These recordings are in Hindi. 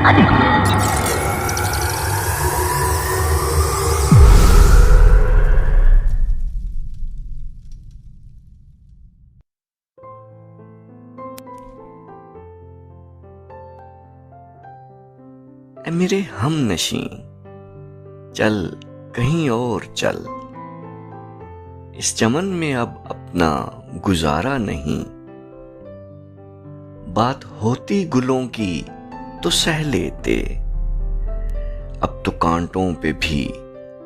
ऐ मेरे हमनशी, चल कहीं और चल। इस चमन में अब अपना गुजारा नहीं। बात होती गुलों की तो सह लेते, अब तो कांटों पे भी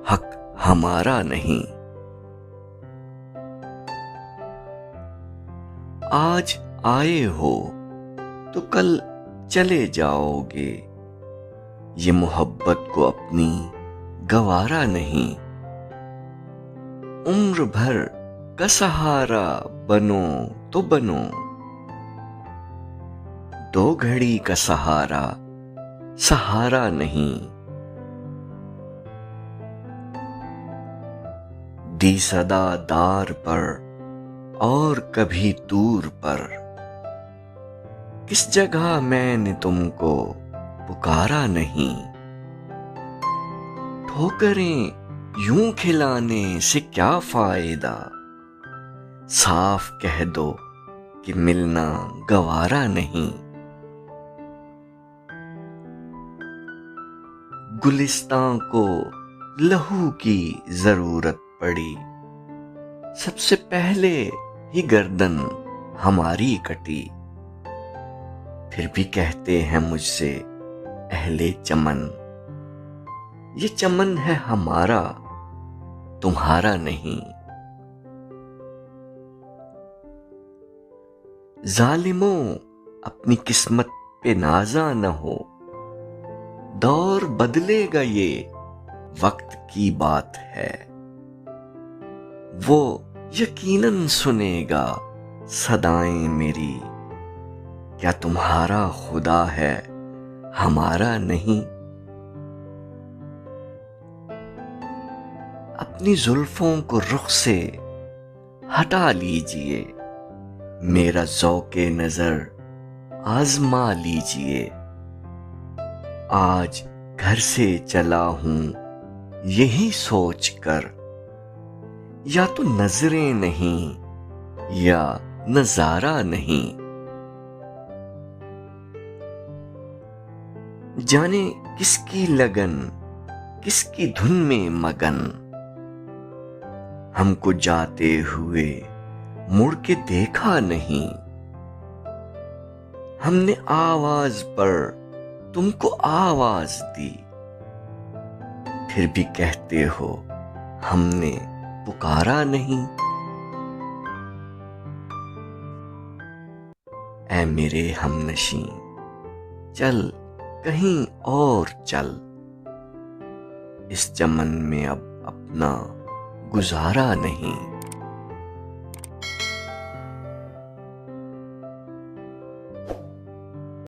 हक हमारा नहीं। आज आए हो तो कल चले जाओगे, ये मोहब्बत को अपनी गवारा नहीं। उम्र भर का सहारा बनो तो बनो, दो घड़ी का सहारा सहारा नहीं। दी सदा दार पर और कभी दूर पर, किस जगह मैंने तुमको पुकारा नहीं। ठोकरें यूं खिलाने से क्या फायदा, साफ कह दो कि मिलना गवारा नहीं। गुलिस्तां को लहू की जरूरत पड़ी, सबसे पहले ही गर्दन हमारी कटी। फिर भी कहते हैं मुझसे अहले चमन, ये चमन है हमारा तुम्हारा नहीं। जालिमों अपनी किस्मत पे नाजा न हो, दौर बदलेगा ये वक्त की बात है। वो यकीनन सुनेगा सदाएं मेरी, क्या तुम्हारा खुदा है हमारा नहीं। अपनी जुल्फों को रुख से हटा लीजिए, मेरा ज़ौक़े नजर आजमा लीजिए। आज घर से चला हूं यही सोचकर, या तो नजरें नहीं या नजारा नहीं। जाने किसकी लगन किसकी धुन में मगन, हमको जाते हुए मुड़ के देखा नहीं। हमने आवाज पर तुमको आवाज दी, फिर भी कहते हो हमने पुकारा नहीं। ऐ मेरे हमनशी, चल कहीं और चल। इस चमन में अब अपना गुजारा नहीं।